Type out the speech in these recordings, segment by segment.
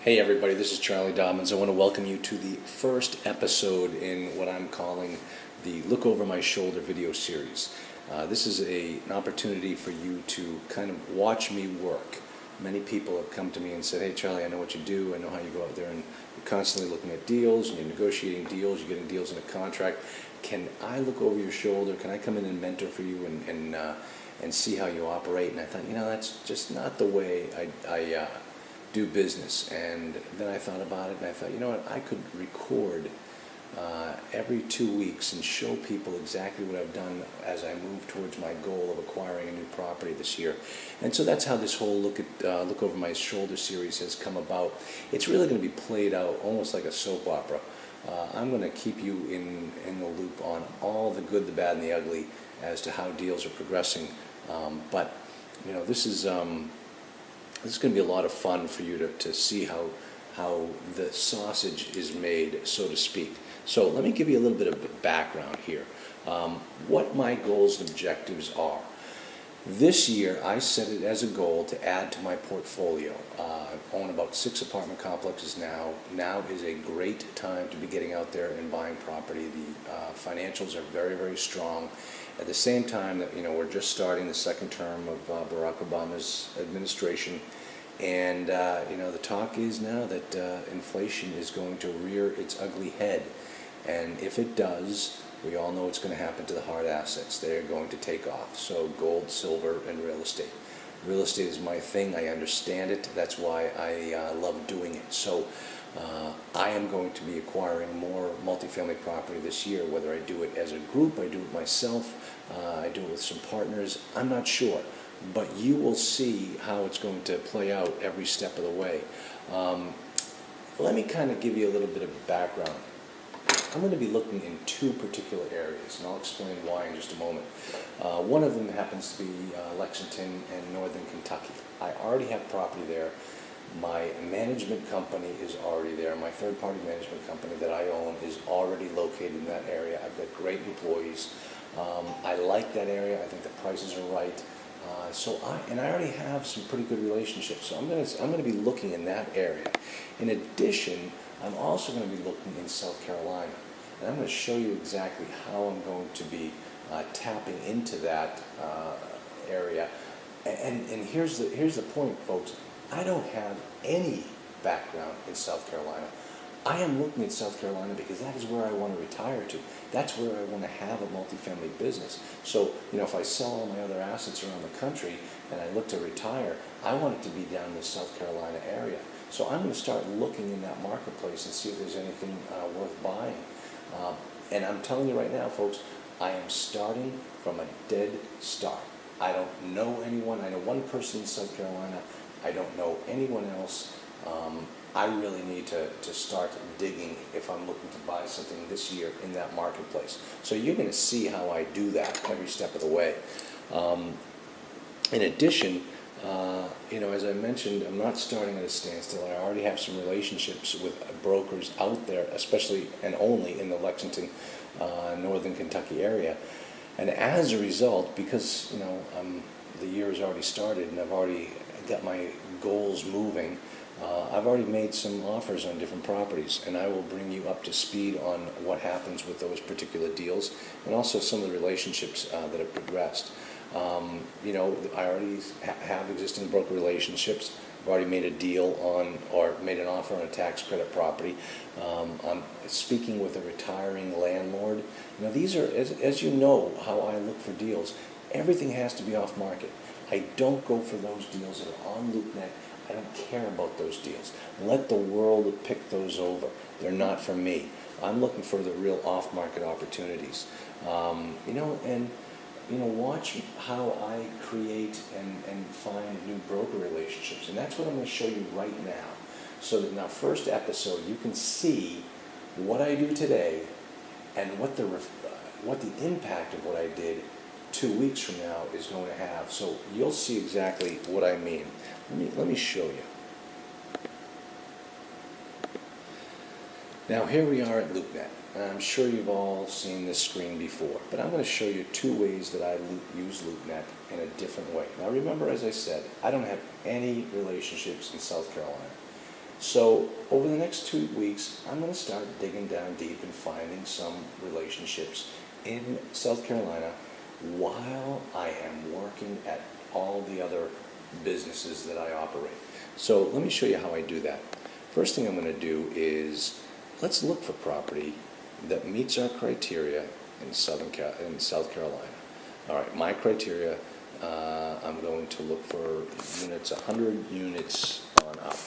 Hey everybody, this is Charlie Dobbins. I want to welcome you to the first episode in what I'm calling the Look Over My Shoulder video series. This is an opportunity for you to kind of watch me work. Many people have come to me and said, hey Charlie, I know what you do, I know how you go out there and you're constantly looking at deals and you're negotiating deals, you're getting deals in a contract. Can I look over your shoulder? Can I come in and mentor for you and see how you operate? And I thought, that's just not the way I do business. And then I thought about it and I thought, I could record every 2 weeks and show people exactly what I've done as I move towards my goal of acquiring a new property this year. And so that's how this whole Look Over My Shoulder series has come about. It's really going to be played out almost like a soap opera. I'm going to keep you in the loop on all the good, the bad, and the ugly as to how deals are progressing. But this is going to be a lot of fun for you to see how the sausage is made, so to speak. So let me give you a little bit of background here. What my goals and objectives are. This year, I set it as a goal to add to my portfolio. I own about 6 apartment complexes now. Now is a great time to be getting out there and buying property. The financials are very, very strong. At the same time that we're just starting the second term of Barack Obama's administration, and the talk is now that inflation is going to rear its ugly head, and if it does, we all know it's going to happen to the hard assets. They're going to take off. So gold, silver, and real estate. Real estate is my thing. I understand it. That's why I love doing it. So I am going to be acquiring more multifamily property this year. Whether I do it as a group, I do it myself, I do it with some partners, I'm not sure. But you will see how it's going to play out every step of the way. Let me kind of give you a little bit of background. I'm going to be looking in 2 particular areas, and I'll explain why in just a moment. One of them happens to be Lexington and Northern Kentucky. I already have property there. My management company is already there. My third-party management company that I own is already located in that area. I've got great employees. I like that area. I think the prices are right. I already have some pretty good relationships. So I'm going to be looking in that area. In addition, I'm also going to be looking in South Carolina. And I'm going to show you exactly how I'm going to be tapping into that area. And here's the point, folks. I don't have any background in South Carolina. I am looking at South Carolina because that is where I want to retire to. That's where I want to have a multifamily business. So, if I sell all my other assets around the country and I look to retire, I want it to be down in the South Carolina area. So I'm going to start looking in that marketplace and see if there's anything worth buying. And I'm telling you right now, folks, I am starting from a dead start. I don't know anyone. I know one person in South Carolina. I don't know anyone else. I really need to start digging if I'm looking to buy something this year in that marketplace. So you're going to see how I do that every step of the way. In addition, as I mentioned, I'm not starting at a standstill. I already have some relationships with brokers out there, especially and only in the Lexington, Northern Kentucky area. And as a result, because the year has already started and I've already got my goals moving, I've already made some offers on different properties, and I will bring you up to speed on what happens with those particular deals and also some of the relationships that have progressed. I already have existing broker relationships. I've already made a deal made an offer on a tax credit property. I'm speaking with a retiring landlord. These are, as you know, how I look for deals. Everything has to be off market. I don't go for those deals that are on LoopNet. I don't care about those deals. Let the world pick those over. They're not for me. I'm looking for the real off-market opportunities. Watch how I create and find new broker relationships. And that's what I'm going to show you right now. So that in our first episode, you can see what I do today and what the impact of what I did 2 weeks from now is going to have. So you'll see exactly what I mean. Let me show you. Now here we are at LoopNet. I'm sure you've all seen this screen before, but I'm going to show you 2 ways that I use LoopNet in a different way. Now remember, as I said, I don't have any relationships in South Carolina. So over the next 2 weeks, I'm going to start digging down deep and finding some relationships in South Carolina while I am working at all the other businesses that I operate. So let me show you how I do that. First thing I'm going to do is let's look for property that meets our criteria in South Carolina. All right, my criteria, I'm going to look for units, 100 units on up.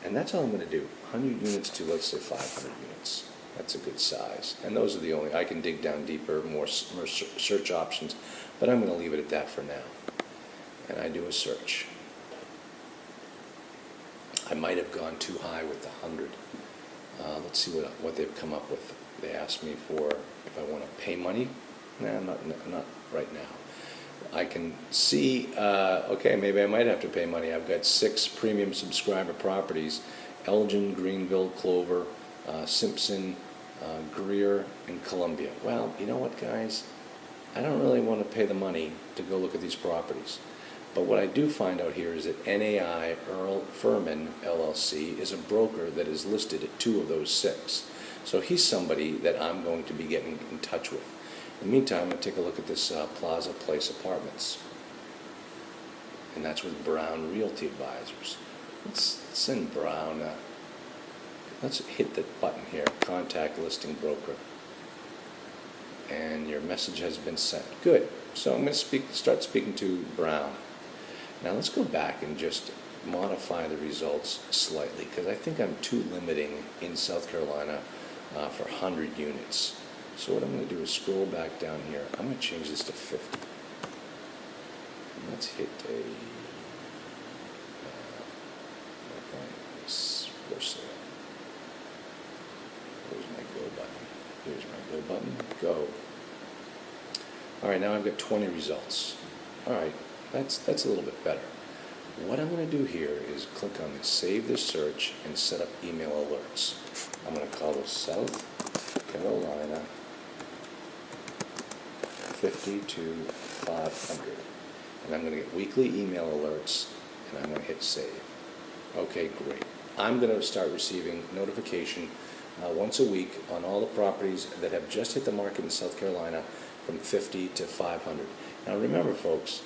And that's all I'm going to do, 100 units to, let's say, 500 units. That's a good size. And those are the only, I can dig down deeper, more search options, but I'm going to leave it at that for now. And I do a search. I might have gone too high with the 100. Let's see what they've come up with. They asked me for if I want to pay money. Nah, not right now. I can see, okay, maybe I might have to pay money. I've got 6 premium subscriber properties: Elgin, Greenville, Clover, Simpson, Greer, and Columbia. Well, you know what, guys? I don't really want to pay the money to go look at these properties. But what I do find out here is that NAI Earl Furman, LLC, is a broker that is listed at 2 of those 6. So he's somebody that I'm going to be getting in touch with. In the meantime, I'm going to take a look at this Plaza Place Apartments. And that's with Brown Realty Advisors. Let's send Brown, let's hit the button here, Contact Listing Broker. And your message has been sent. Good. So I'm going to start speaking to Brown. Now let's go back and just modify the results slightly, because I think I'm too limiting in South Carolina for 100 units. So what I'm going to do is scroll back down here. I'm going to change this to 50. And let's hit a for sale. Where's my go button? Here's my go button. Go. All right, now I've got 20 results. All right, that's a little bit better. What I'm going to do here is click on the Save this Search and set up email alerts. I'm going to call this South Carolina 50 to 500. And I'm going to get weekly email alerts, and I'm going to hit Save. Okay, great. I'm going to start receiving notification once a week on all the properties that have just hit the market in South Carolina from 50 to 500. Now remember, folks,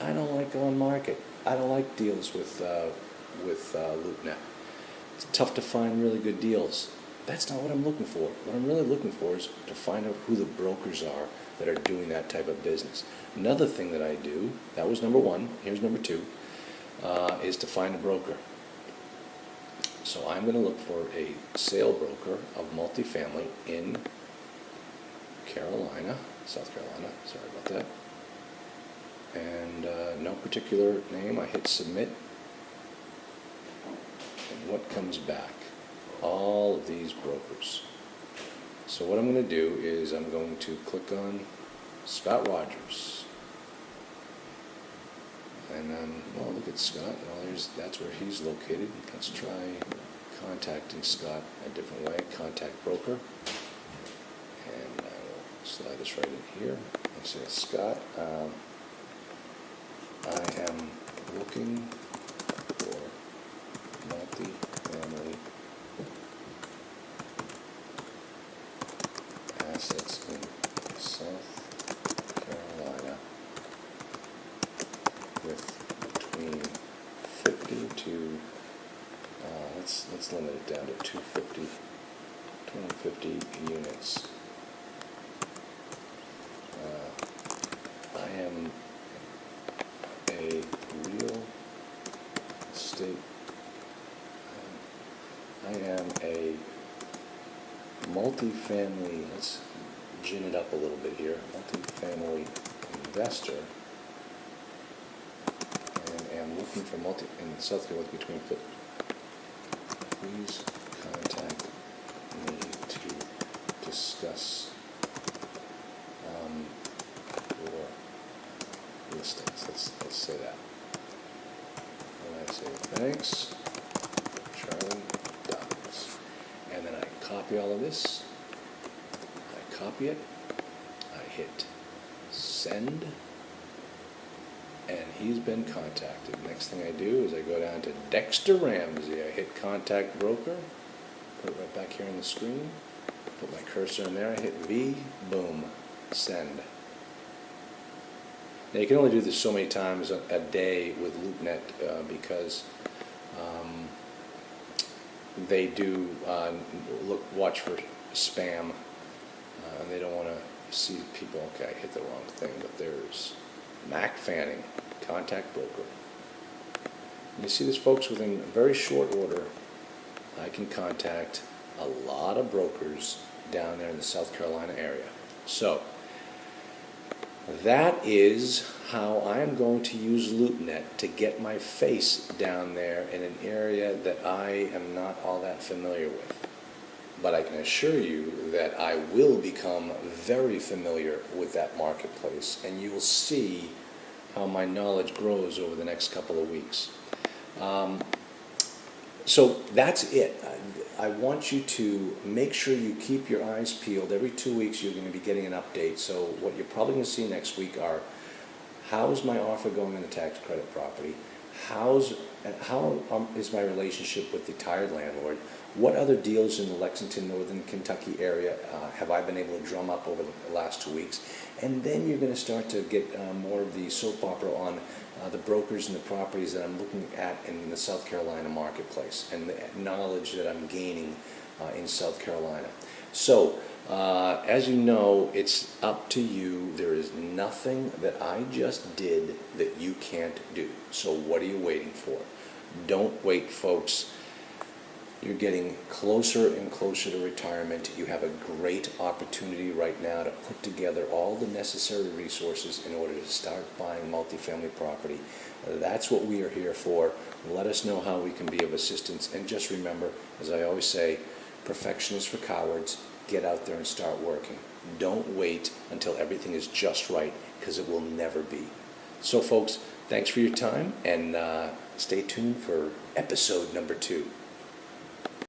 I don't like going market. I don't like deals with LoopNet. It's tough to find really good deals. That's not what I'm looking for. What I'm really looking for is to find out who the brokers are that are doing that type of business. Another thing that I do, that was number 1, here's number 2, is to find a broker. So I'm going to look for a sale broker of multifamily in Carolina, South Carolina, sorry about that. And no particular name, I hit submit. And what comes back? All of these brokers. So what I'm going to do is I'm going to click on Scott Rogers. And well, look at Scott. Well, that's where he's located. Let's try contacting Scott a different way. Contact broker. And I will slide this right in here. Let's say Scott. I am looking for multi-family assets in South Carolina with between 50 to let's limit it down to 250 units. I am a real estate. I am a multifamily. Let's gin it up a little bit here. Multifamily investor, and am looking for in South Carolina between 50. Please contact me to discuss your listings. Let's say that. And I say thanks, Charlie Dobbins. And then I copy all of this. I copy it. I hit send and he's been contacted. Next thing I do is I go down to Dexter Ramsey. I hit contact broker, put it right back here on the screen, put my cursor in there, I hit V, boom, send. Now you can only do this so many times a day with LoopNet because they do watch for spam, and they don't want to see people. Okay, I hit the wrong thing, but there's Mac Fanning, contact broker. And you see this, folks, within very short order, I can contact a lot of brokers down there in the South Carolina area. So that is how I am going to use LoopNet to get my face down there in an area that I am not all that familiar with. But I can assure you that I will become very familiar with that marketplace, and you will see how my knowledge grows over the next couple of weeks. So that's it. I want you to make sure you keep your eyes peeled. Every 2 weeks you're going to be getting an update. So what you're probably going to see next week are, how's my offer going on the tax credit property? How is my relationship with the tired landlord? What other deals in the Lexington, Northern Kentucky area have I been able to drum up over the last 2 weeks? And then you're going to start to get more of the soap opera on the brokers and the properties that I'm looking at in the South Carolina marketplace and the knowledge that I'm gaining in South Carolina. So, as you know, it's up to you. There is nothing that I just did that you can't do. So what are you waiting for? Don't wait, folks. You're getting closer and closer to retirement. You have a great opportunity right now to put together all the necessary resources in order to start buying multifamily property. That's what we are here for. Let us know how we can be of assistance. And just remember, as I always say, perfection is for cowards. Get out there and start working. Don't wait until everything is just right, because it will never be. So folks, thanks for your time, and stay tuned for episode number 2.